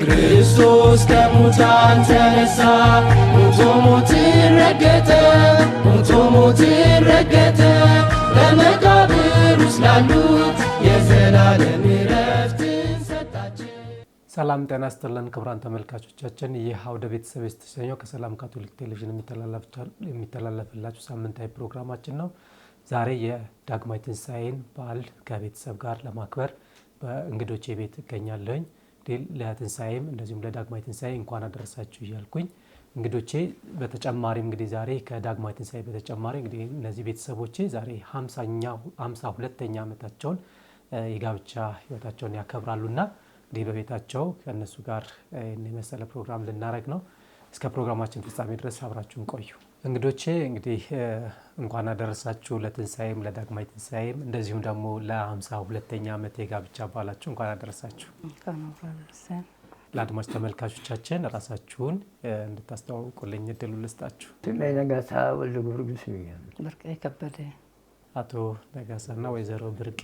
ክርስቶስ ከሙታን ተነሳ ሞትን ረገጠ በመቃብር ውስጥ ላሉት የዘላለም ዕረፍትን ሰጣቸው። ሰላም ጤና ይስጥልን ክቡራን ተመልካቾቻችን፣ ይህ አውደ ቤተሰብ የተሰኘው ከሰላም ካቶሊክ ቴሌቪዥን የሚተላለፍላችሁ ሳምንታዊ ፕሮግራማችን ነው። ዛሬ የዳግማይ ትንሣኤን በዓል ከቤተሰብ ጋር ለማክበር በእንግዶቼ ቤት እገኛለሁኝ። ለትንሣኤም እንደዚሁም ለዳግማይ ትንሣኤ እንኳን አደረሳችሁ እያልኩኝ እንግዶቼ በተጨማሪም እንግዲህ ዛሬ ከዳግማይ ትንሣኤ በተጨማሪ እንግዲህ እነዚህ ቤተሰቦቼ ዛሬ 52ኛ ዓመታቸውን የጋብቻ ህይወታቸውን ያከብራሉና እንግዲህ በቤታቸው ከእነሱ ጋር የመሰለ ፕሮግራም ልናደርግ ነው። እስከ ፕሮግራማችን ፍጻሜ ድረስ አብራችሁን ቆዩ። እንግዶቼ እንግዲህ እንኳን አደረሳችሁ ለትንሣኤም ለዳግማይ ትንሣኤም እንደዚሁም ደግሞ ለ52ኛ ዓመት የጋብቻ በዓላችሁ እንኳን አደረሳችሁ። ለአድማጭ ተመልካቾቻችን ራሳችሁን እንድታስተዋውቁልኝ እድሉ ልስጣችሁ። ነጋሳ ወልደ ጊዮርጊስ ብርቄ ከበደ። አቶ ነጋሳና ወይዘሮ ብርቄ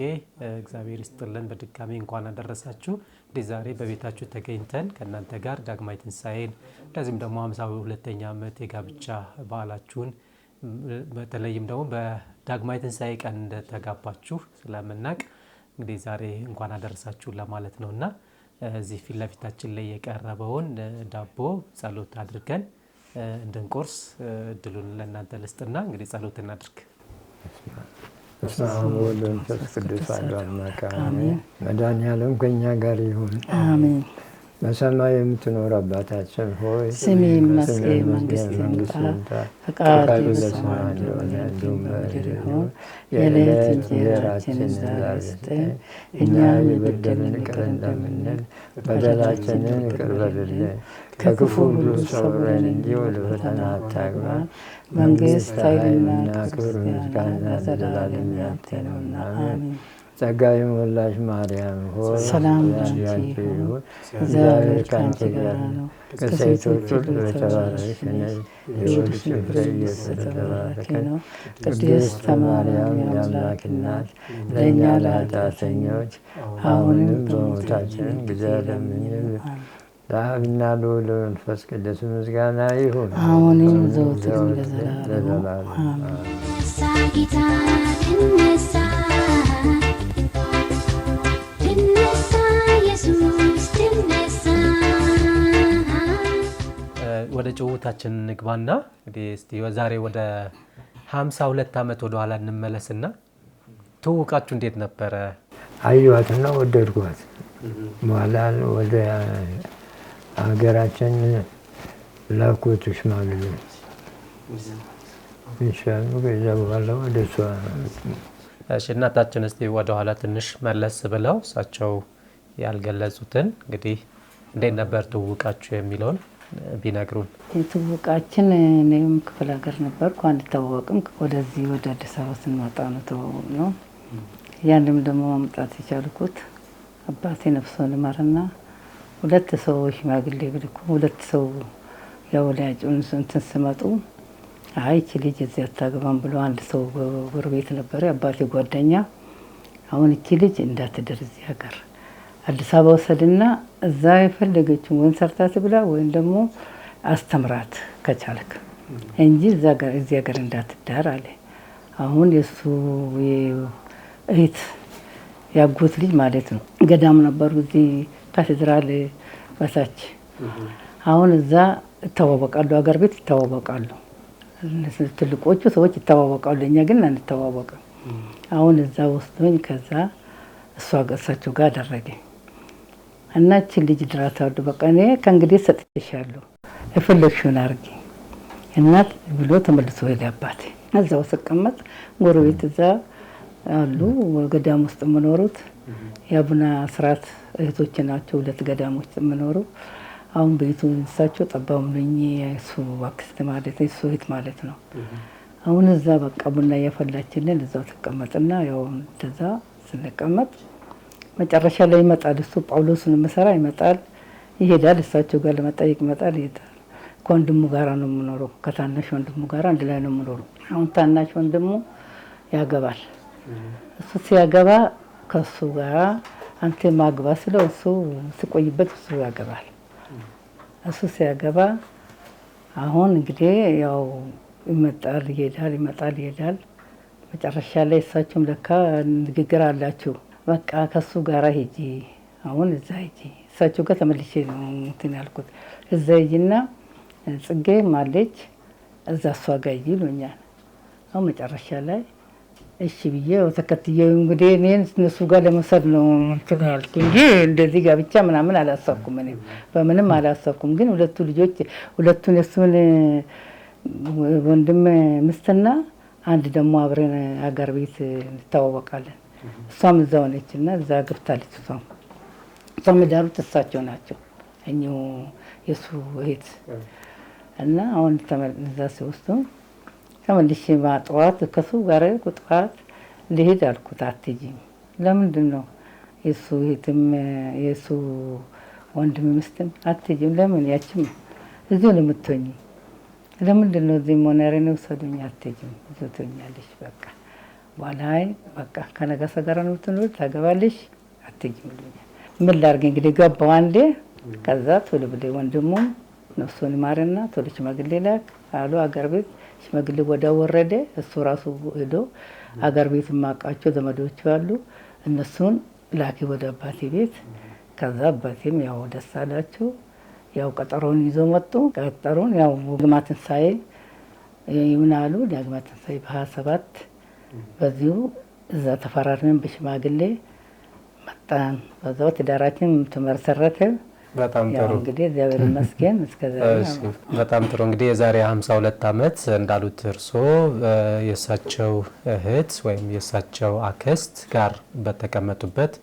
እግዚአብሔር ይስጥልን፣ በድጋሚ እንኳን አደረሳችሁ። እንዲህ ዛሬ በቤታችሁ ተገኝተን ከእናንተ ጋር ዳግማይ ትንሣኤን እንደዚህም ደግሞ 52ኛ ዓመት የጋብቻ በዓላችሁን በተለይም ደግሞ በዳግማይ ትንሣኤ ቀን እንደተጋባችሁ ስለምናውቅ እንግዲህ ዛሬ እንኳን አደረሳችሁ ለማለት ነውና እዚህ ፊት ለፊታችን ላይ የቀረበውን ዳቦ ጸሎት አድርገን እንድንቆርስ እድሉን ለእናንተ ልስጥና እንግዲህ ጸሎት እናድርግ። በስመ አብ ወወልድ ወመንፈስ ቅዱስ አሐዱ አምላክ አሜን። መድኃኔዓለም ከእኛ ጋር ይሁን አሜን። በሰማይ የምትኖር አባታችን ሆይ ስምህ ይመስገን፣ መንግስትህ ትምጣ፣ ፈቃድህ በሰማይ እንደሆነ እንዲሁም በምድር ይሁን። የዕለት እንጀራችንን ዛሬ ስጠን፣ እኛ የበደሉንን ይቅር እንደምንል በደላችንን ይቅር በልልን፣ ከክፉ ሁሉ ሰውረን እንጂ ወደ ፈተና አታግባን፣ መንግስት ኃይልና ክብር ምስጋና ለዘላለም ያንተ ነውና አሜን። ጸጋ የሞላሽ ማርያም ሆይ ሰላም ላንቺ ይሁን፣ እግዚአብሔር ከአንቺ ጋር ነው፣ ከሴቶች ሁሉ የተባረክሽ ነሽ፣ የሆድሽ ፍሬ ኢየሱስ የተባረከ ነው። ቅድስት ማርያም የአምላክ እናት ለእኛ ለኃጢአተኞች አሁንም በሞታችን ጊዜ ለምኝልን። ለአብና ለወልድ ለመንፈስ ቅዱስ ምስጋና ይሁን አሁንም ዘወትርም ለዘላለሙ አሜን። ወደ ጭውውታችን እንግባና እንግዲህ እስቲ ዛሬ ወደ 52 ዓመት ወደ ኋላ እንመለስና ትውውቃችሁ እንዴት ነበረ? አየኋትና ወደድኳት። በኋላ ወደ ሀገራችን ላኩት ሽማግሌዎች ይሻሉ። ከዛ በኋላ ወደ እሷ እናታችን እስቲ ወደ ኋላ ትንሽ መለስ ብለው እሳቸው ያልገለጹትን እንግዲህ እንዴት ነበር ትውውቃችሁ የሚለውን ቢነግሩን። ትውውቃችን እኔም ክፍለ ሀገር ነበርኩ፣ አንተዋወቅም። ወደዚህ ወደ አዲስ አበባ ስንመጣ ነው ተዋወቅ ነው። ያንም ደግሞ ማምጣት የቻልኩት አባቴ ነፍሱን ይማርና ሁለት ሰው ሽማግሌ ብልኩ ሁለት ሰው ያወላጁን እንትን ስመጡ አይ እቺ ልጅ እዚህ አታገባም ብሎ አንድ ሰው ጎረቤት ነበር አባቴ ጓደኛ፣ አሁን እቺ ልጅ እንዳትደር እዚህ ሀገር አዲስ አበባ ወሰድና እዛ የፈለገችውን ወይም ሰርታ ትብላ ወይም ደግሞ አስተምራት ከቻልክ እንጂ እዚህ ሀገር እንዳትዳር አለ። አሁን የእሱ እህት ያጎት ልጅ ማለት ነው ገዳም ነበሩ እዚህ ካቴድራል በታች። አሁን እዛ ይተዋወቃሉ፣ ሀገር ቤት ይተዋወቃሉ፣ ትልቆቹ ሰዎች ይተዋወቃሉ፣ እኛ ግን አንተዋወቅም። አሁን እዛ ወስዶኝ ከዛ እሳቸው ጋር አደረገኝ እና እቺ ልጅ ድራታሉ በቃ እኔ ከእንግዲህ ሰጥቼሻለሁ የፈለግሽውን አድርጊ እናት ብሎ ተመልሶ ሄደ አባቴ። እዛው ስቀመጥ ጎረቤት እዛ አሉ ገዳም ውስጥ የምኖሩት የአቡነ አስራት እህቶች ናቸው፣ ሁለት ገዳሞች የምኖሩ። አሁን ቤቱ እሳቸው ጠባው ነኝ እሱ አክስት ማለት እሱ እህት ማለት ነው። አሁን እዛ በቃ ቡና እያፈላችልን እዛው ተቀመጥና ያው እንደዛ ስንቀመጥ መጨረሻ ላይ ይመጣል እሱ ጳውሎስን መሰራ ይመጣል ይሄዳል፣ እሳቸው ጋር ለመጠየቅ ይመጣል ይሄዳል። ከወንድሙ ጋር ነው የምኖረው፣ ከታናሽ ወንድሙ ጋር አንድ ላይ ነው የምኖረው። አሁን ታናሽ ወንድሙ ያገባል። እሱ ሲያገባ ከሱ ጋር አንተ ማግባ ስለው እሱ ሲቆይበት እሱ ያገባል። እሱ ሲያገባ አሁን እንግዲህ ያው ይመጣል ይሄዳል። መጨረሻ ላይ እሳቸውም ለካ ንግግር አላችሁ፣ በቃ ከሱ ጋራ ሂጂ፣ አሁን እዛ ሂጂ። እሳቸው ጋር ተመልሼ ነው እንትን ያልኩት። እዛ ሂጂና ጽጌም አለች እዛ እሷ ጋር ሂጂ ይሉኛል። አሁን መጨረሻ ላይ እሺ ብዬ ተከትዬው እንግዲህ እኔን እነሱ ጋር ለመውሰድ ነው እንትን ያልኩ እንጂ እንደዚህ ጋብቻ ምናምን አላሰብኩም። እኔ በምንም አላሰብኩም። ግን ሁለቱን የእሱን ወንድም ምስትና አንድ ደግሞ አብረን አገር ቤት እንተዋወቃለን። እሷም እዛ ሆነች እና እዛ ገብታለች። እሷም የዳሩት እሳቸው ናቸው እኚሁ የእሱ እህት እና አሁን እዛ ሲወስዱ ተመልሼ ጠዋት ከሱ ጋር ጠዋት ልሄድ አልኩት። አትሄጂም። ለምንድን ነው? የእሱ እህትም የእሱ ወንድም ምስትም አትሄጂም። ለምን? ያችም እዚሁ ነው የምትሆኚ። ለምንድን ነው እዚህ ሞነሬን ውሰዱኝ። አትሄጂም፣ እዚሁ ትሆኛለሽ። በቃ በኋላ በቃ ከነገሰ ጋር ነው የምትኖር፣ ታገባለሽ፣ አትሄጂም ይሉኛል። ምን ላድርግ እንግዲህ ገባሁ አንዴ። ከዛ ቶሎ ብለህ ወንድሙ ነፍሱን ይማርና ቶሎ ሽማግሌ ላክ አሉ አገር ቤት። ሽማግሌ ወደ ወረደ። እሱ ራሱ ሄዶ አገር ቤት የማውቃቸው ዘመዶቹ አሉ፣ እነሱን ላኪ ወደ አባቴ ቤት። ከዛ አባቴም ያው ደስ አላቸው። ያው ቀጠሮን ይዞ መጡ። ቀጠሮን ያው ዳግማ ትንሣኤ ይምናሉ። ዳግማ ትንሣኤ በ27 በዚሁ እዛ ተፈራርመን በሽማግሌ መጣን። በዛው ትዳራችን ተመሰረተ። በጣም ጥሩ እንግዲህ እግዚአብሔር ይመስገን እስከዛ። በጣም ጥሩ እንግዲህ የዛሬ 52 ዓመት እንዳሉት እርሶ የእሳቸው እህት ወይም የእሳቸው አክስት ጋር በተቀመጡበት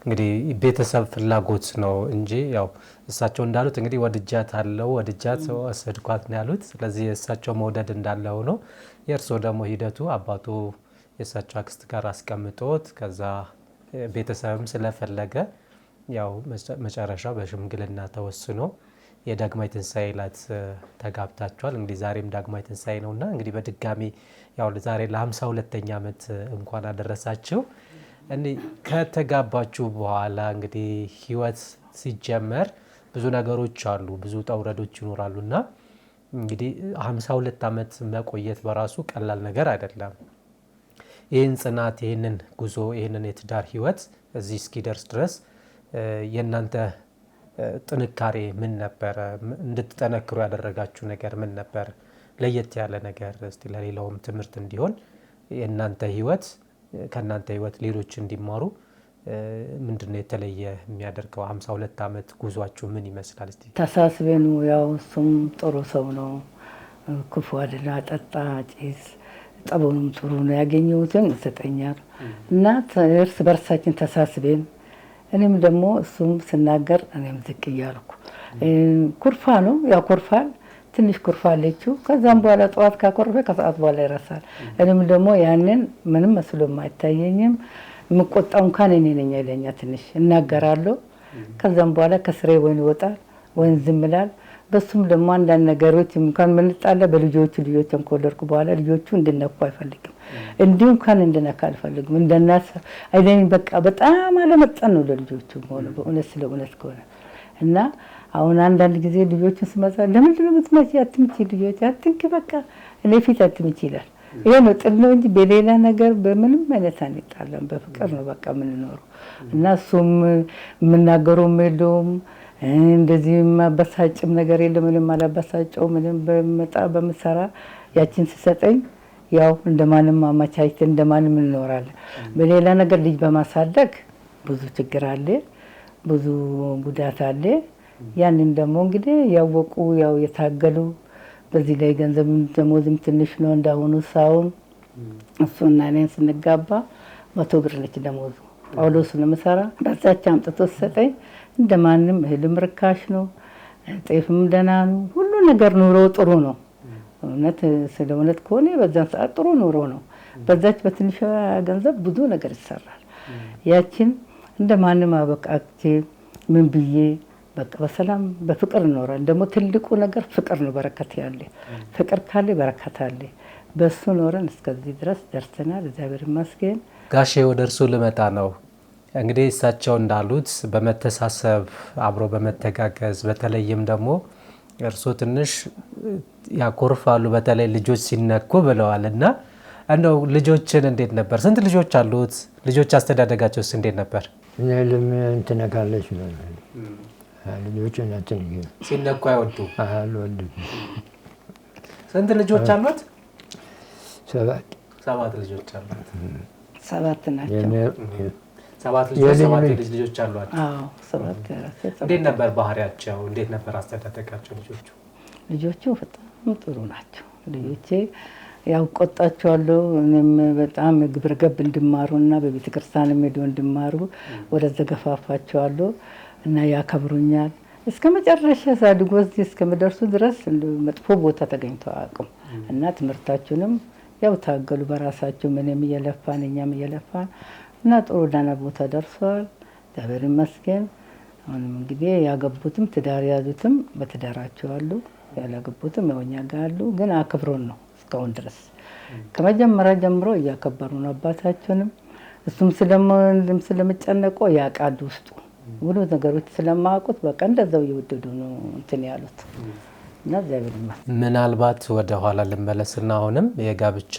እንግዲህ ቤተሰብ ፍላጎት ነው እንጂ ያው እሳቸው እንዳሉት እንግዲህ ወድጃት ወሰድኳት ነው ያሉት። ስለዚህ የእሳቸው መውደድ እንዳለ ሆኖ የእርሶ ደግሞ ሂደቱ አባቱ የእሳቸው አክስት ጋር አስቀምጦት ከዛ ቤተሰብም ስለፈለገ ያው መጨረሻው በሽምግልና ተወስኖ የዳግማይ ትንሣኤ ዕለት ተጋብታችኋል። እንግዲህ ዛሬም ዳግማይ ትንሣኤ ነውና እንግዲህ በድጋሚ ያው ዛሬ ለ52ኛ ዓመት እንኳን አደረሳችሁ። እንግዲህ ከተጋባችሁ በኋላ እንግዲህ ህይወት ሲጀመር ብዙ ነገሮች አሉ፣ ብዙ ጠውረዶች ይኖራሉና እንግዲህ 52 ዓመት መቆየት በራሱ ቀላል ነገር አይደለም። ይህን ጽናት፣ ይህንን ጉዞ፣ ይህንን የትዳር ህይወት እዚህ እስኪደርስ ድረስ የእናንተ ጥንካሬ ምን ነበረ? እንድትጠነክሩ ያደረጋችሁ ነገር ምን ነበር? ለየት ያለ ነገር እስቲ ለሌላውም ትምህርት እንዲሆን የእናንተ ህይወት ከእናንተ ህይወት ሌሎች እንዲማሩ ምንድነው የተለየ የሚያደርገው? 52 ዓመት ጉዟችሁ ምን ይመስላል? እስቲ ተሳስበን ያው እሱም ጥሩ ሰው ነው፣ ክፉ አይደለም፣ አጠጣ ጭስ ጠበኑም ጥሩ ነው፣ ያገኘሁትን ይሰጠኛል እና እርስ በርሳችን ተሳስበን እኔም ደግሞ እሱም ስናገር እኔም ዝቅ እያልኩ ኩርፋ ነው ያው ኩርፋል ትንሽ ኩርፋ አለችው። ከዛም በኋላ ጠዋት ካኮርፈ ከሰዓት በኋላ ይረሳል። እኔም ደግሞ ያንን ምንም መስሎም አይታየኝም። የምቆጣው እንኳን እኔ ነኝ አይለኛ ትንሽ እናገራለሁ። ከዛም በኋላ ከስሬ ወይን ይወጣል ወይን ዝም ይላል። በሱም ደግሞ አንዳንድ ነገሮች እንኳን ምንጣለ ልጆችን ከወለድኩ በኋላ ልጆቹ እንድነኩ አይፈልግም። እንዲሁ እንኳን እንድነካ አልፈልግም። እንደናስ አይደኝ በቃ በጣም አለመጠን ነው ለልጆቹ ሆነ በእውነት ስለ እውነት ከሆነ እና አሁን አንዳንድ ጊዜ ልጆችን ስመጣ ለምንድን ነው የምትመጪ? አትምጪ ልጆች አትንኪ በቃ እኔ ፊት አትምጪ ይላል። ይሄ ነው ጥል ነው እንጂ በሌላ ነገር በምንም አይነት አንጣላም። በፍቅር ነው በቃ የምንኖረው እና እሱም የምናገረውም የለውም እንደዚህ ማበሳጭም ነገር የለም። ምንም አላበሳጨው ምንም በመጣ በመሰራ ያችን ሲሰጠኝ ያው እንደማንም አማቻይት እንደማንም እንኖራለን። በሌላ ነገር ልጅ በማሳደግ ብዙ ችግር አለ፣ ብዙ ጉዳት አለ። ያንን ደግሞ እንግዲህ ያወቁ ያው የታገሉ በዚህ ላይ ገንዘብ ደሞዝም ትንሽ ነው እንዳሁኑ ሳውን እሱና እኔን ስንጋባ 100 ብር ነች ደሞዙ። ጳውሎስ ነው መሰራ በዛች አምጥቶ ሰጠኝ። እንደማንም እህልም ርካሽ ነው፣ ጤፍም ደህና ነው፣ ሁሉ ነገር ኑሮ ጥሩ ነው። እውነት ስለ እውነት ከሆነ በዛን ሰዓት ጥሩ ኑሮ ነው። በዛች በትንሽ ገንዘብ ብዙ ነገር ይሰራል። ያችን እንደማንም አበቃቼ ምን ብዬ በቃ በሰላም በፍቅር ኖረን። ደግሞ ትልቁ ነገር ፍቅር ነው። በረከት ያለ ፍቅር ካለ በረከት አለ። በሱ ኖረን እስከዚህ ድረስ ደርሰናል። እግዚአብሔር ይመስገን። ጋሼ ወደ እርሱ ልመጣ ነው። እንግዲህ እሳቸው እንዳሉት በመተሳሰብ አብሮ በመተጋገዝ በተለይም ደግሞ እርሶ ትንሽ ያኮርፋሉ በተለይ ልጆች ሲነኩ ብለዋል እና እንደው ልጆችን እንዴት ነበር? ስንት ልጆች አሉት? ልጆች አስተዳደጋቸውስ እንዴት ነበር? እኔ ለምን ትነካለች ነው ልጆችን አትንኪ ሲነኩ አይወዱ አልወድም። ስንት ልጆች አሉት? 7 ልጆች አሉት። 7 ናቸው። 7 ልጆች 7 ልጆች አሏቸው። አዎ 7 እንዴት ነበር ባህሪያቸው? እንዴት ነበር አስተዳደጋቸው? ልጆቹ በጣም ጥሩ ናቸው። ልጆቼ ያው ቆጣቸዋለሁ። እኔም በጣም ግብረ ገብ እንዲማሩና በቤተ ክርስቲያን ሄደው እንዲማሩ ወደዛ ገፋፋቸዋለሁ እና ያከብሩኛል። እስከ መጨረሻ ሳድጎ እዚህ እስከሚደርሱ ድረስ መጥፎ ቦታ ተገኝተው አያውቁም እና ትምህርታቸውንም ያው ታገሉ በራሳቸው ምንም እየለፋን እኛም እየለፋን እና ጥሩ ደህና ቦታ ደርሰዋል። እግዚአብሔር ይመስገን። አሁንም እንግዲህ ያገቡትም ትዳር ያዙትም በትዳራቸው አሉ፣ ያላገቡትም ያው እኛ ጋር አሉ። ግን አክብሮን ነው እስካሁን ድረስ ከመጀመሪያ ጀምሮ እያከበሩ ነው አባታቸውንም። እሱም ስለምጨነቆ ያውቃሉ ውስጡ ሁሉ ነገሮች ስለማያውቁት በቃ እንደዛው እየወደዱ ነው እንትን ያሉት እና እግዚአብሔር ይመስገን። ምናልባት ወደ ኋላ ልመለስና አሁንም የጋብቻ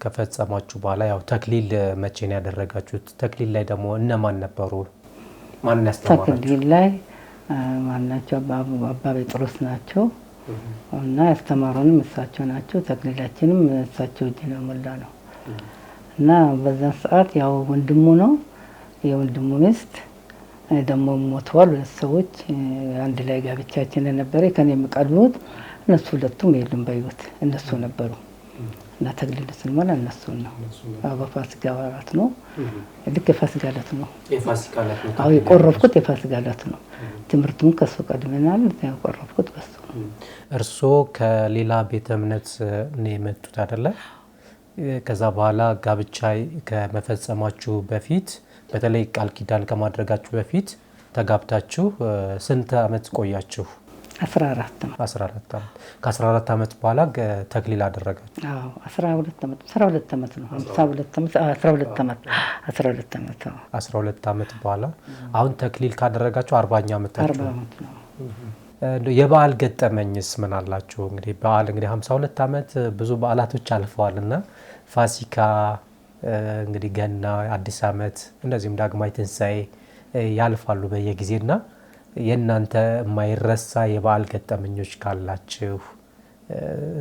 ከፈጸማችሁ በኋላ ያው ተክሊል መቼ ነው ያደረጋችሁት? ተክሊል ላይ ደግሞ እነማን ነበሩ? ማን ያስተማራችሁ? ተክሊል ላይ ማናቸው? አባ ጴጥሮስ ናቸው እና ያስተማሩንም እሳቸው ናቸው። ተክሊላችንም እሳቸው እጅ ነው ሞላ ነው እና በዛን ሰዓት ያው ወንድሙ ነው የወንድሙ ሚስት ደግሞ ሞተዋል። 2 ሰዎች አንድ ላይ ጋብቻችን ነበረ። ከኔ የሚቀድሙት እነሱ ሁለቱም የሉም በሕይወት እነሱ ነበሩ እና ተክሊል ስንሞላ እነሱ ነው። በፋሲካ ወራት ነው። ልክ የፋሲካ ዕለት ነው። አዎ የቆረብኩት የፋሲካ ዕለት ነው። ትምህርቱን ከሱ ቀድመናል። የቆረብኩት በሱ። እርስዎ ከሌላ ቤተ እምነት ነው የመጡት አይደለ? ከዛ በኋላ ጋብቻ ከመፈጸማችሁ በፊት በተለይ ቃል ኪዳን ከማድረጋችሁ በፊት ተጋብታችሁ ስንት ዓመት ቆያችሁ? 14 ዓመት። 14 ዓመት። ከ14 ዓመት በኋላ ተክሊል አደረጋችሁ? አዎ 12 ዓመት። 12 ዓመት ነው። 52 ዓመት 12 ዓመት 12 ዓመት 12 ዓመት በኋላ አሁን ተክሊል ካደረጋችሁ 40ኛ ዓመታችሁ 40 ዓመት ነው። የበዓል ገጠመኝስ ምን አላችሁ? እንግዲህ በዓል እንግዲህ 52 ዓመት ብዙ በዓላቶች አልፈዋልና ፋሲካ እንግዲህ ገና፣ አዲስ ዓመት እንደዚሁም ዳግማይ ትንሣኤ ያልፋሉ በየጊዜና የእናንተ የማይረሳ የበዓል ገጠመኞች ካላችሁ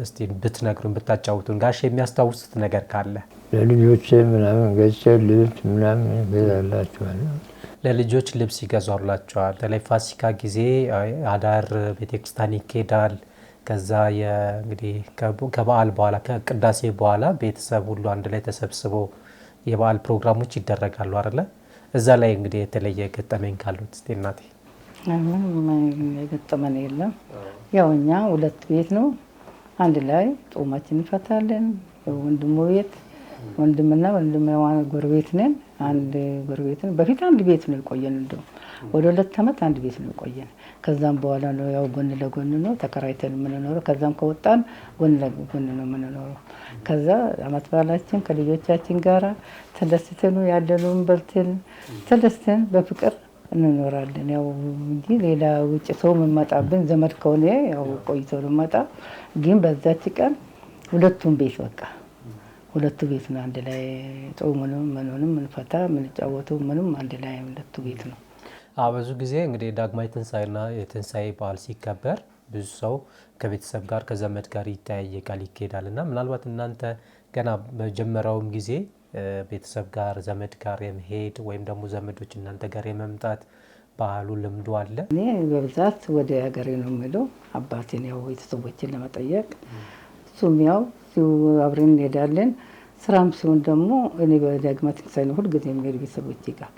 እስቲ ብትነግሩን ብታጫውቱን። ጋሽ የሚያስታውሱት ነገር ካለ? ለልጆቼ ምናምን ገዝቼ ልብስ ምናምን ገዛላቸዋለሁ። ለልጆች ልብስ ይገዛላቸዋል። በተለይ ፋሲካ ጊዜ አዳር ቤተክርስቲያን ይኬዳል። ከዛ እንግዲህ ከበዓል በኋላ ከቅዳሴ በኋላ ቤተሰብ ሁሉ አንድ ላይ ተሰብስቦ የበዓል ፕሮግራሞች ይደረጋሉ አይደለ? እዛ ላይ እንግዲህ የተለየ ገጠመኝ ካሉት እስቲ እናቴ። የገጠመን የለም። ያው እኛ 2 ቤት ነው አንድ ላይ ጾማችን እንፈታለን። ወንድሙ ቤት ወንድምና ወንድም ጎረቤት ነን። አንድ ጎረቤት ነን። በፊት አንድ ቤት ነው የቆየን። እንደው ወደ 2 ዓመት አንድ ቤት ነው የቆየን። ከዛም በኋላ ነው ያው ጎን ለጎን ነው ተከራይተን የምንኖረው። ከዛም ከወጣን ጎን ለጎን ነው የምንኖረው። ከዛ ዓመት በዓላችን ከልጆቻችን ጋራ ተደስተን ያለነውን በልተን ተደስተን በፍቅር እንኖራለን። ያው እንጂ ሌላ ውጭ ሰው የምመጣብን ዘመድ ከሆነ ያው ቆይቶ ነው መጣ። ግን በዛች ቀን 2ቱም ቤት በቃ 2ቱ ቤት ነው አንድ ላይ ጾሙንም ምኑንም ምንፈታ ምንጫወተው ምንም አንድ ላይ 2ቱ ቤት ነው። ብዙ ጊዜ እንግዲህ ዳግማይ ትንሣኤና የትንሣኤ በዓል ሲከበር ብዙ ሰው ከቤተሰብ ጋር ከዘመድ ጋር ይተያየቃል ይኬዳል እና ምናልባት እናንተ ገና መጀመሪያውም ጊዜ ቤተሰብ ጋር ዘመድ ጋር የመሄድ ወይም ደግሞ ዘመዶች እናንተ ጋር የመምጣት ባህሉ ልምዱ አለ? እኔ በብዛት ወደ ሀገሬ ነው የምለው አባቴን ያው ቤተሰቦችን ለመጠየቅ። እሱም ያው አብረን እንሄዳለን። ስራም ሲሆን ደግሞ እኔ በዳግማይ ትንሣኤ ነው ሁልጊዜ የሚሄድ ቤተሰቦቼ ጋር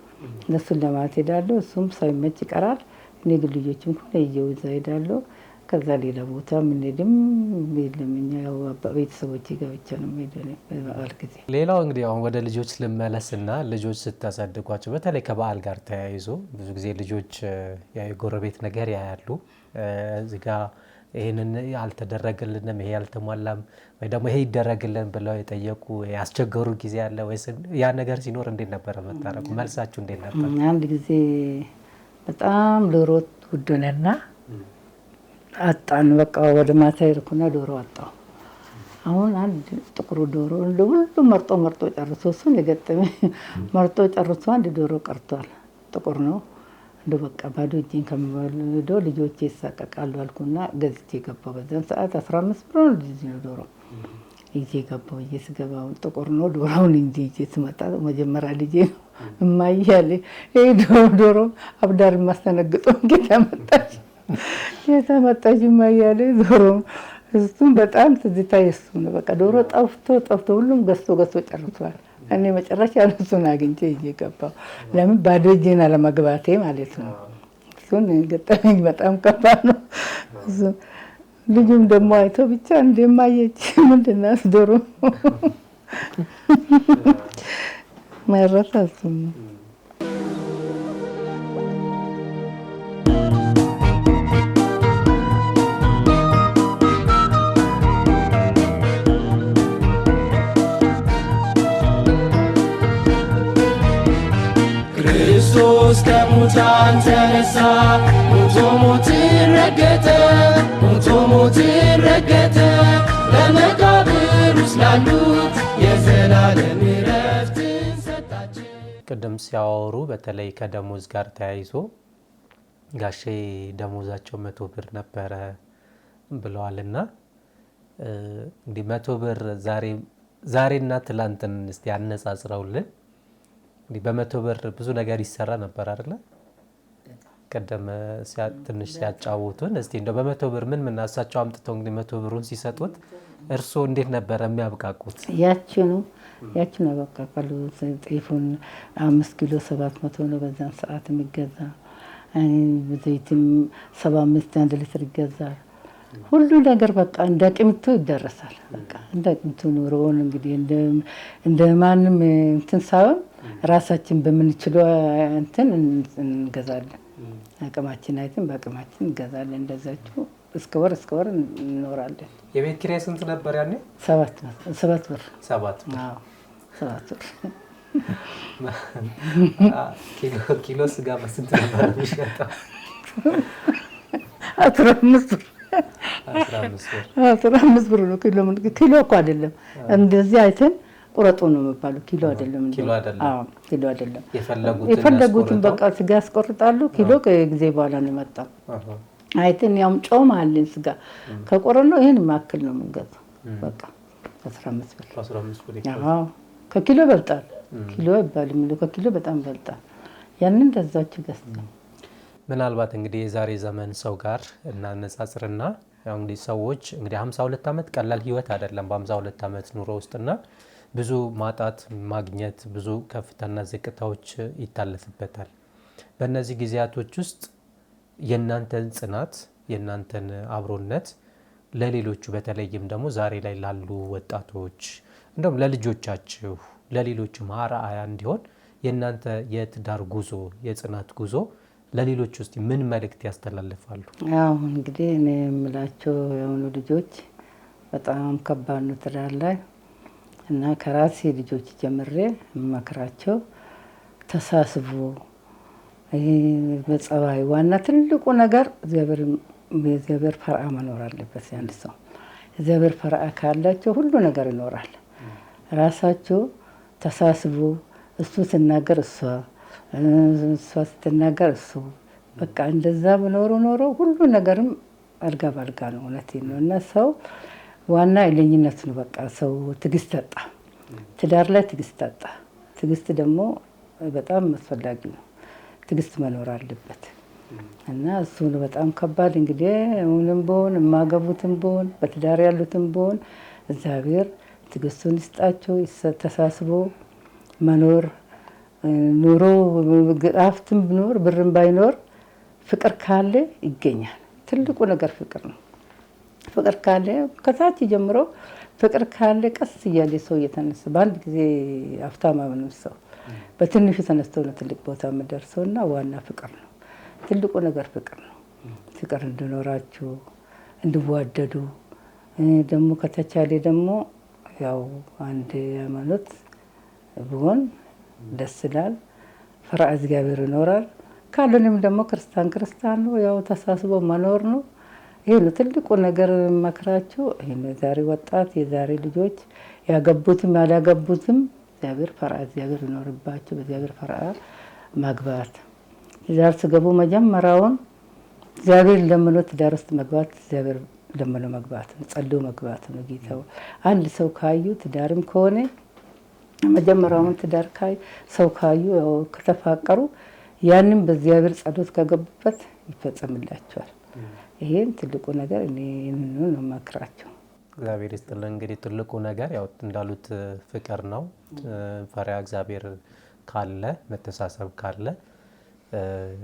እነሱን ለማለት ሄዳለሁ። እሱም ሳይመች ይቀራል። እኔ ግን ልጆችም ሁሉ እየውዛ ሄዳለሁ። ከዛ ሌላ ቦታ የምንሄድም የለም። እኛ ያው ቤተሰቦቼ ጋር ብቻ ነው የምሄደው በበዓል ጊዜ። ሌላው እንግዲህ አሁን ወደ ልጆች ልመለስና ልጆች ስታሳድጓቸው በተለይ ከበዓል ጋር ተያይዞ ብዙ ጊዜ ልጆች የጎረቤት ነገር ያያሉ። እዚህ ጋ ይሄንን ያልተደረገልንም ይሄ ያልተሟላም ወይ ደግሞ ይሄ ይደረግልን ብለው የጠየቁ ያስቸገሩ ጊዜ አለ ወይስ ያ ነገር ሲኖር እንዴት ነበር መታረቁ? መልሳችሁ እንዴት ነበር? አንድ ጊዜ በጣም ዶሮ ውድ ሆነና አጣን። በቃ ወደ ማታ ይርኩና ዶሮ አጣው። አሁን አንድ ጥቁሩ ዶሮ ሁሉም መርጦ ጨርሶ እሱን የገጠመኝ መርጦ ጨርሶ አንድ ዶሮ ቀርቷል። ጥቁር ነው። እንደ በቃ ባዶ እጄን ከምበልዶ ልጆቼ ይሳቀቃሉ አልኩና ገዝቼ ገባሁ። በዛን ሰዓት 15 ብር ነው ልጅ ነው ዶሮ ይዤ ገባሁ። ስገባው ጥቁር ነው ዶሮውን እንጂ ስመጣ መጀመሪያ ልጄ ነው እማያለ ይሄ ዶሮ አብዳር ማስተነግጠው ጌታ መጣች እማያለ ዶሮ እሱም በጣም ትዝታ የሱ ነው። በቃ ዶሮ ጠፍቶ ሁሉም ገዝቶ ጨርሷል። እኔ መጨረሻ እሱን አግኝቼ ይዤ ገባሁ። ለምን ባዶ እጄን አለመግባቴ ማለት ነው። እሱን ገጠመኝ በጣም ከባድ ነው። ልጁም ደግሞ አይቶ ብቻ እንደማየች ምንድን ናት ዶሮ ማይረሳ እሱ ነው። ክርስቶስ ከሙታን ተነሳ፣ ሞቶ ሞትን ረገጠ፣ በመቃብር ውስጥ ላሉት የዘላለም ዕረፍትን ሰጣቸው። ቅድም ሲያወሩ በተለይ ከደሞዝ ጋር ተያይዞ ጋሼ ደሞዛቸው 100 ብር ነበረ ብለዋልና እንግዲህ 100 ብር ዛሬና ትላንትን እስቲ ያነጻጽረውልን። እንግዲህ በ100 ብር ብዙ ነገር ይሰራ ነበር አይደለ? ቀደም ትንሽ ሲያጫውቱን እስቲ እንደው በ100 ብር ምን እሳቸው አምጥተው እንግዲህ 100 ብሩን ሲሰጡት እርሶ እንዴት ነበር የሚያብቃቁት? ያችኑ ያበቃቃሉ። ጤፉን 5 ኪሎ 700 ነው በዛን ሰዓት የሚገዛ። ዘይትም 75 1 ሊትር ይገዛል። ሁሉ ነገር በቃ እንደ ቅምቱ ይደረሳል። በቃ እንደ ቅምቱ ኑሮውን እንግዲህ እንደ ማንም እንትን ሳይሆን ራሳችን በምንችለው እንትን እንገዛለን። አቅማችን አይተን በአቅማችን እንገዛለን። እንደዛችሁ እስከ ወር እንኖራለን። የቤት ኪራይ ስንት ነበር ያኔ? 7 ብር። 7 ብር። አዎ 7 ብር። ኪሎ ስጋ በስንት ነበር የሚሸጠው? 15 ብር። 15 ብር ነው ኪሎ እኮ አይደለም። እንደዚህ አይተን ቁረጡ ነው የሚባለው። ኪሎ አይደለም። ኪሎ አይደለም። የፈለጉትን በቃ ስጋ ያስቆርጣሉ። ኪሎ ከጊዜ በኋላ ነው የመጣው። አይተን ያውም ጮማ አለን ስጋ ከቆረጥ ነው ይሄን ማክል ነው የምንገዛው። በቃ 15 ብር። 15 ብር። አዎ ከኪሎ ይበልጣል። ኪሎ ይባልም ከኪሎ በጣም ይበልጣል። ያንን እንደዛችሁ ገዝተን ምናልባት እንግዲህ የዛሬ ዘመን ሰው ጋር እናነጻጽርና ያው እንግዲህ ሰዎች እንግዲህ 52 ዓመት ቀላል ህይወት አይደለም። በ52 ዓመት ኑሮ ውስጥና ብዙ ማጣት ማግኘት ብዙ ከፍታና ዝቅታዎች ይታለፍበታል። በእነዚህ ጊዜያቶች ውስጥ የእናንተን ጽናት የእናንተን አብሮነት ለሌሎቹ በተለይም ደግሞ ዛሬ ላይ ላሉ ወጣቶች እንደውም ለልጆቻችሁ ለሌሎችም አርአያ እንዲሆን የእናንተ የትዳር ጉዞ የጽናት ጉዞ ለሌሎች ውስጥ ምን መልእክት ያስተላልፋሉ? ያው እንግዲህ እኔ የምላቸው የሆኑ ልጆች በጣም ከባድ ነው ትዳር ላይ እና ከራሴ ልጆች ጀምሬ መከራቸው ተሳስቦ በጸባይ ዋና ትልቁ ነገር እግዚአብሔር ፈርዓ መኖር አለበት። አንድ ሰው እግዚአብሔር ፈርዓ ካላቸው ሁሉ ነገር ይኖራል። ራሳቸው ተሳስቦ እሱ ሲናገር እሷ ስትናገር እሱ በቃ እንደዛ ኖሮ ሁሉ ነገርም አልጋ ባልጋ ነው። እውነቴን ነው። እና ሰው ዋና የለኝነት ነው። በቃ ሰው ትዕግስት አጣ፣ ትዳር ላይ ትዕግስት አጣ። ትዕግስት ደግሞ በጣም አስፈላጊ ነው። ትዕግስት መኖር አለበት እና እሱ ነው በጣም ከባድ። እንግዲህ ምንም ቢሆን የማገቡትም ቢሆን በትዳር ያሉትም ቢሆን እግዚአብሔር ትዕግስቱን ይስጣቸው። ተሳስቦ መኖር ኑሮ ሀብትም ቢኖር ብርም ባይኖር ፍቅር ካለ ይገኛል። ትልቁ ነገር ፍቅር ነው። ፍቅር ካለ ከታች ጀምሮ ፍቅር ካለ ቀስ እያለ ሰው እየተነሳ በአንድ ጊዜ ሀብታም ምንም ሰው በትንሹ ተነስቶ ነው ትልቅ ቦታ የምደርሰውና ዋና ፍቅር ነው። ትልቁ ነገር ፍቅር ነው። ፍቅር እንድኖራችሁ እንዲዋደዱ ደግሞ ከተቻለ ደግሞ ያው አንድ ሃይማኖት ቢሆን ደስ ይላል። ፈሪሃ እግዚአብሔር ይኖራል። ካልሆነም ደግሞ ክርስቲያን ነው፣ ያው ተሳስቦ መኖር ነው። ይሄ ነው ትልቁ ነገር መክራቸው። ይሄ ዛሬ ወጣት የዛሬ ልጆች ያገቡትም ያላገቡትም ፈሪሃ እግዚአብሔር ይኖርባቸው። በእግዚአብሔር ፈሪሃ ማግባት ትዳር ሲገቡ መጀመሪያውን እግዚአብሔር ለምኖ ትዳር ውስጥ መግባት እግዚአብሔር ለምኖ መግባት ነው፣ ጸልዮ መግባት ነው። ጌታው አንድ ሰው ካዩ ትዳርም ከሆነ መጀመሪያውን ትዳር ሰው ካዩ ከተፋቀሩ ያንን በእግዚአብሔር ጸሎት ከገቡበት ይፈጸምላቸዋል። ይሄን ትልቁ ነገር እኔ ነው የማክራቸው። እግዚአብሔር ይስጥልን። እንግዲህ ትልቁ ነገር ያው እንዳሉት ፍቅር ነው። ፈሪሃ እግዚአብሔር ካለ መተሳሰብ ካለ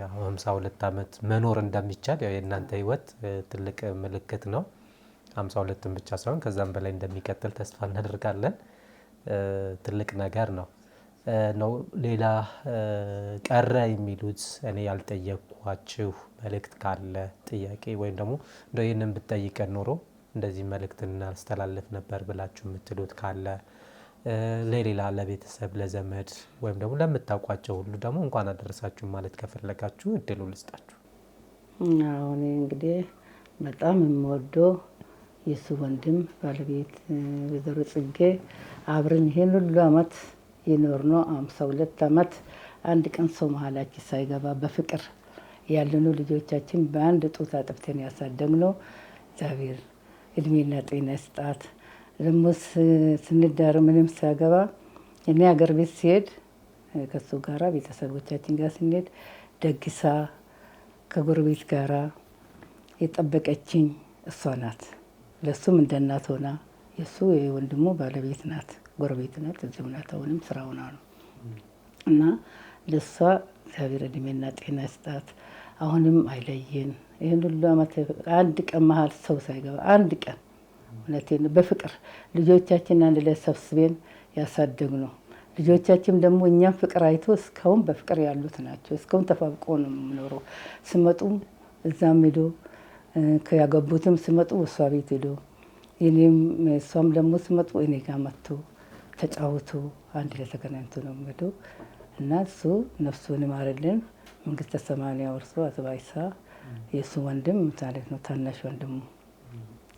ያው 52 ዓመት መኖር እንደሚቻል ያው የእናንተ ህይወት ትልቅ ምልክት ነው። 52ን ብቻ ሳይሆን ከዛም በላይ እንደሚቀጥል ተስፋ እናደርጋለን። ትልቅ ነገር ነው። ሌላ ቀረ የሚሉት እኔ ያልጠየቅኳችሁ መልእክት ካለ ጥያቄ ወይም ደግሞ እንደው ይህንን ብትጠይቀን ኖሮ እንደዚህ መልእክት እናስተላልፍ ነበር ብላችሁ የምትሉት ካለ ለሌላ ለቤተሰብ ለዘመድ ወይም ደግሞ ለምታውቋቸው ሁሉ ደግሞ እንኳን አደረሳችሁ ማለት ከፈለጋችሁ እድሉ ልስጣችሁ። አሁን እንግዲህ በጣም የምወደው የሱ ወንድም ባለቤት ወይዘሮ ጽጌ አብረን ይሄን ሁሉ አመት የኖርነው 52 አመት አንድ ቀን ሰው መሀላችን ሳይገባ በፍቅር ያለኑ ልጆቻችን በአንድ ጡት አጥብተን ያሳደግነው እግዚአብሔር እድሜና ጤና ይስጣት። ደግሞ ስንዳር ምንም ሳገባ እኔ ሀገር ቤት ሲሄድ ከሱ ጋራ ቤተሰቦቻችን ጋር ስንሄድ ደግሳ ከጎረቤት ጋራ የጠበቀችኝ እሷ ናት። ለሱም እንደ እናት ሆና የሱ የወንድሙ ባለቤት ናት፣ ጎረቤት ናት፣ እዚህም ናት። አሁንም ስራ ሆና ነው እና ለሷ እግዚአብሔር እድሜና ጤና ይስጣት። አሁንም አይለየን። ይሄን ሁሉ አመት አንድ ቀን መሀል ሰው ሳይገባ አንድ ቀን እውነቴን በፍቅር ልጆቻችን አንድ ላይ ሰብስበን ያሳደግነው ልጆቻችን ደግሞ እኛም ፍቅር አይቶ እስካሁን በፍቅር ያሉት ናቸው። እስካሁን ተፋብቆ ነው የምኖረው። ስመጡም እዛም ሄዶ ከያገቡትም ስመጡ እሷ ቤት ሄዶ እኔም እሷም ደግሞ ስመጡ እኔ ጋር መጥቶ ተጫውቶ አንድ ላይ ተገናኝቶ ነው ሄዶ እና እሱ ነፍሱን ይማርልን መንግስተ ሰማያት ያወርሶ አዝባይሳ የሱ ወንድም ማለት ነው ታናሽ ወንድሙ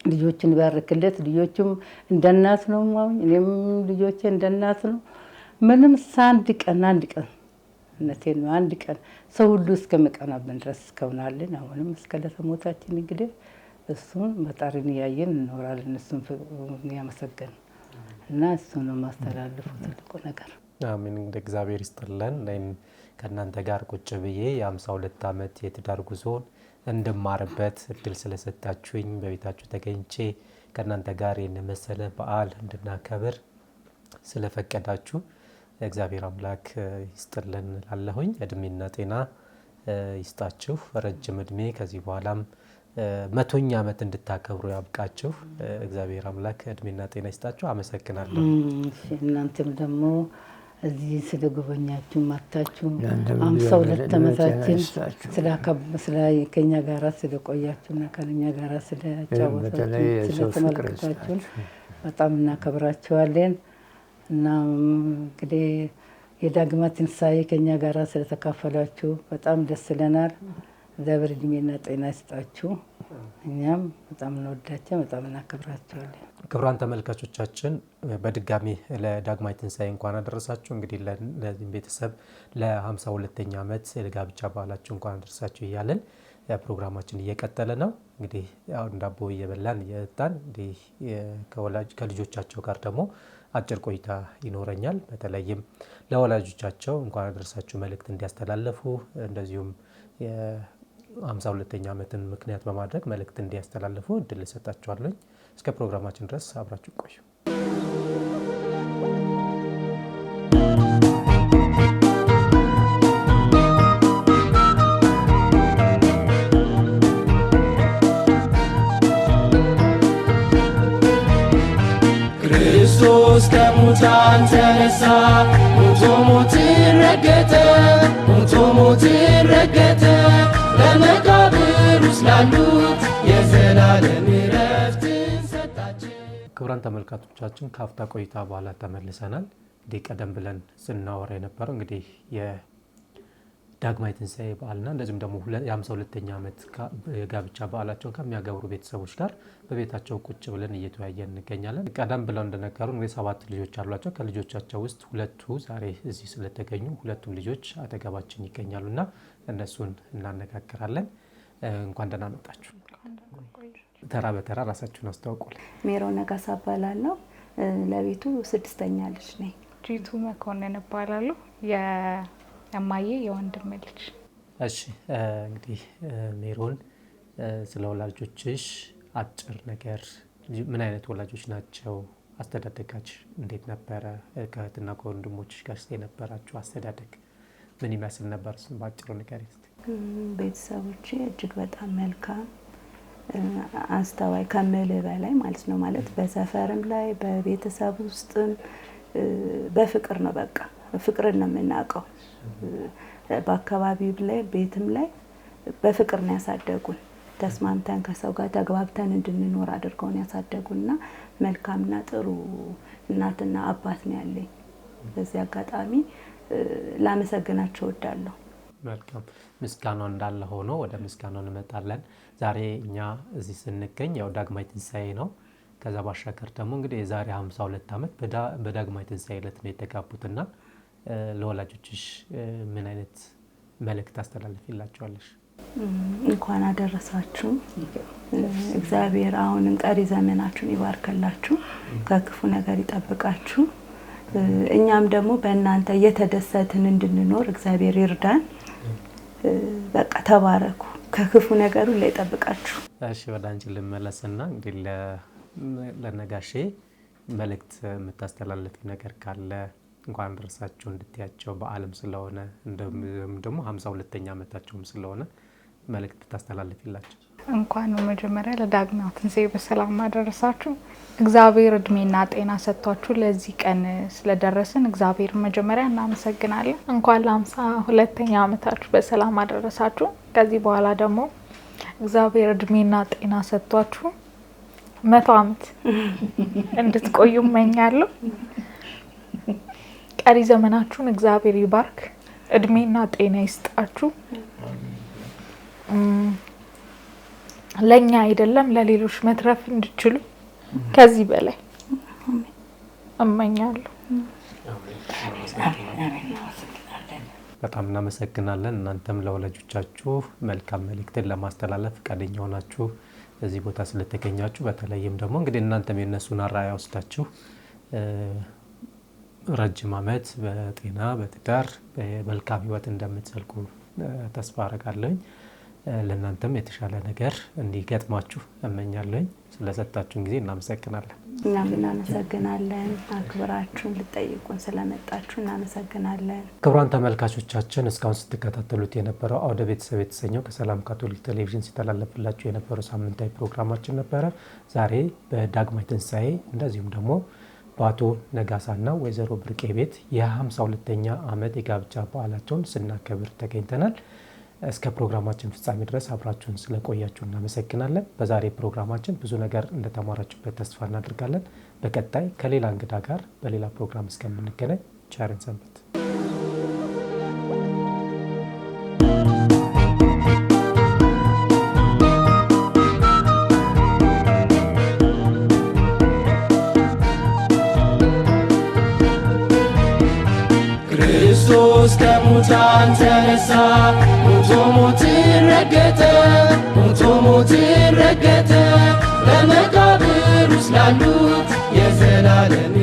ልጆችን ባርክለት። ልጆቹም እንደናት ነው እኔም ልጆቼ እንደናት ነው። ምንም አንድ ቀን እነቴን ነው አንድ ቀን ሰው ሁሉ እስከመቀናብን ድረስ እስከውናለን። አሁንም እስከ ለተሞታችን እንግዲህ እሱን መጣሪን ያየን እንኖራለን። እሱን ያመሰገን እና እሱ ነው ማስተላለፉ ትልቁ ነገር። አሜን። እንደ እግዚአብሔር ይስጥልን። ከእናንተ ጋር ቁጭ ብዬ የ52 ዓመት የትዳር ጉዞን እንድማርበት እድል ስለሰጣችሁኝ በቤታችሁ ተገኝቼ ከእናንተ ጋር የመሰለ በዓል እንድናከብር ስለፈቀዳችሁ እግዚአብሔር አምላክ ይስጥልን ላለሁኝ። እድሜና ጤና ይስጣችሁ፣ ረጅም እድሜ ከዚህ በኋላም 100ኛ ዓመት እንድታከብሩ ያብቃችሁ። እግዚአብሔር አምላክ እድሜና ጤና ይስጣችሁ። አመሰግናለሁ። እናንተም ደግሞ እዚህ ስለጎበኛችሁ ማታችሁ 52 ዓመታችን ከኛ ጋራ ስለቆያችሁና ከኛ ጋራ ስለተጫወታችሁ ስለተመለከታችሁ በጣም እናከብራችኋለን። እና እንግዲህ የዳግማ ትንሣኤ ከኛ ጋራ ስለተካፈላችሁ በጣም ደስ ይለናል። እግዚአብሔር እድሜና ጤና ይስጣችሁ። እኛም በጣም እንወዳችሁ በጣም እናከብራችኋለን። ክቡራን ተመልካቾቻችን በድጋሚ ለዳግማይ ትንሣኤ እንኳን አደረሳችሁ። እንግዲህ ለዚህ ቤተሰብ ለ52ኛ ዓመት የጋብቻ በዓላችሁ እንኳን አደረሳችሁ እያለን ፕሮግራማችን እየቀጠለ ነው። እንግዲህ አሁን ዳቦ እየበላን እየጠጣን ከልጆቻቸው ጋር ደግሞ አጭር ቆይታ ይኖረኛል። በተለይም ለወላጆቻቸው እንኳን አደረሳችሁ መልእክት እንዲያስተላልፉ እንደዚሁም የ52ኛ ዓመትን ምክንያት በማድረግ መልእክት እንዲያስተላልፉ እድል ሰጣችኋለሁ። እስከ ፕሮግራማችን ድረስ አብራችሁ ቆዩ። ክርስቶስ ከሙታን ተነሳ፣ ሞቶ ሞትን ረገጠ፣ በመቃብር ውስጥ ላሉት የዘላለም ክቡራን ተመልካቾቻችን ካፍታ ቆይታ በኋላ ተመልሰናል። እንግዲህ ቀደም ብለን ስናወራ የነበረው እንግዲህ የዳግማይ ትንሣኤ በዓልና እንደዚሁም ደግሞ የ52ኛ ዓመት የጋብቻ በዓላቸውን ከሚያገብሩ ቤተሰቦች ጋር በቤታቸው ቁጭ ብለን እየተወያየን እንገኛለን። ቀደም ብለው እንደነገሩን እንግዲህ 7 ልጆች አሏቸው። ከልጆቻቸው ውስጥ 2ቱ ዛሬ እዚህ ስለተገኙ 2ቱም ልጆች አጠገባችን ይገኛሉና እነሱን እናነጋግራለን። እንኳን ደህና መጣችሁ። ተራ በተራ ራሳችሁን አስተዋውቁልኝ። ሜሮን ነጋሳ እባላለሁ። ለቤቱ 6ኛ ልጅ ነኝ። ጂቱ መኮንን እባላለሁ። የማዬ የወንድም ልጅ። እሺ እንግዲህ ሜሮን ስለ ወላጆችሽ አጭር ነገር፣ ምን አይነት ወላጆች ናቸው? አስተዳደጋች እንዴት ነበረ? ከእህትና ከወንድሞችሽ ጋር የነበራችሁ አስተዳደግ ምን ይመስል ነበር? እሱን በአጭሩ ንገሪኝ። ቤተሰቦቼ እጅግ በጣም መልካም አስተዋይ ከምልህ በላይ ማለት ነው። ማለት በሰፈርም ላይ በቤተሰብ ውስጥም በፍቅር ነው። በቃ ፍቅርን ነው የምናውቀው። በአካባቢው ላይ ቤትም ላይ በፍቅር ነው ያሳደጉን። ተስማምተን ከሰው ጋር ተግባብተን እንድንኖር አድርገውን ያሳደጉና መልካምና ጥሩ እናትና አባት ነው ያለኝ። በዚህ አጋጣሚ ላመሰግናቸው እወዳለሁ። መልካም። ምስጋናው እንዳለ ሆኖ ወደ ምስጋናው እንመጣለን። ዛሬ እኛ እዚህ ስንገኝ ያው ዳግማይ ትንሣኤ ነው። ከዛ ባሻገር ደግሞ እንግዲህ የዛሬ 52 ዓመት በዳግማይ ትንሣኤ ዕለት ነው የተጋቡትና ለወላጆችሽ ምን አይነት መልእክት ታስተላልፊላቸዋለሽ? እንኳን አደረሳችሁ። እግዚአብሔር አሁንም ቀሪ ዘመናችሁን ይባርክላችሁ፣ ከክፉ ነገር ይጠብቃችሁ። እኛም ደግሞ በእናንተ እየተደሰትን እንድንኖር እግዚአብሔር ይርዳን። በቃ ተባረኩ፣ ከክፉ ነገሩ ላይ ይጠብቃችሁ። እሺ ወደ አንቺ ልመለስና እንግዲህ ለነጋሼ መልእክት የምታስተላልፊ ነገር ካለ እንኳን አደረሳችሁ እንድትያቸው በዓለም ስለሆነ ደግሞ 52ኛ ዓመታቸውም ስለሆነ መልእክት ብታስተላልፊላቸው። እንኳን መጀመሪያ ለዳግማይ ትንሣኤ በሰላም አደረሳችሁ። እግዚአብሔር እድሜና ጤና ሰጥቷችሁ ለዚህ ቀን ስለደረስን እግዚአብሔር መጀመሪያ እናመሰግናለን። እንኳን ለ52ኛ ዓመታችሁ በሰላም አደረሳችሁ። ከዚህ በኋላ ደግሞ እግዚአብሔር እድሜና ጤና ሰጥቷችሁ 100 ዓመት እንድትቆዩ እመኛለሁ። ቀሪ ዘመናችሁን እግዚአብሔር ይባርክ፣ እድሜና ጤና ይስጣችሁ። ለኛ አይደለም ለሌሎች መትረፍ እንድችሉ ከዚህ በላይ እመኛለሁ። በጣም እናመሰግናለን። እናንተም ለወላጆቻችሁ መልካም መልእክትን ለማስተላለፍ ፈቃደኛ ሆናችሁ እዚህ ቦታ ስለተገኛችሁ፣ በተለይም ደግሞ እንግዲህ እናንተም የነሱን አርአያ ወስዳችሁ ረጅም ዓመት በጤና በትዳር በመልካም ሕይወት እንደምትዘልቁ ተስፋ አደርጋለሁ። ለእናንተም የተሻለ ነገር እንዲገጥማችሁ እመኛለሁ። ስለሰጣችሁን ጊዜ እናመሰግናለን። እኛም እናመሰግናለን። አክብራችሁን ልጠይቁን ስለመጣችሁ እናመሰግናለን። ክቡራን ተመልካቾቻችን እስካሁን ስትከታተሉት የነበረው አውደ ቤተሰብ የተሰኘው ከሰላም ካቶሊክ ቴሌቪዥን ሲተላለፍላችሁ የነበረው ሳምንታዊ ፕሮግራማችን ነበረ። ዛሬ በዳግማይ ትንሣኤ እንደዚሁም ደግሞ በአቶ ነጋሳና ወይዘሮ ብርቄ ቤት የ52ኛ ዓመት የጋብቻ በዓላቸውን ስናከብር ተገኝተናል። እስከ ፕሮግራማችን ፍጻሜ ድረስ አብራችሁን ስለቆያችሁ እናመሰግናለን። በዛሬ ፕሮግራማችን ብዙ ነገር እንደተማራችሁበት ተስፋ እናደርጋለን። በቀጣይ ከሌላ እንግዳ ጋር በሌላ ፕሮግራም እስከምንገናኝ ቸርን ሰንብት። ክርስቶስ ከሙታን ተነሳ፣ ሞቶ ሞትን ረገጠ፣ ሞቶ ሞትን ረገጠ። በመቃብር ውስጥ ላሉት የዘላለም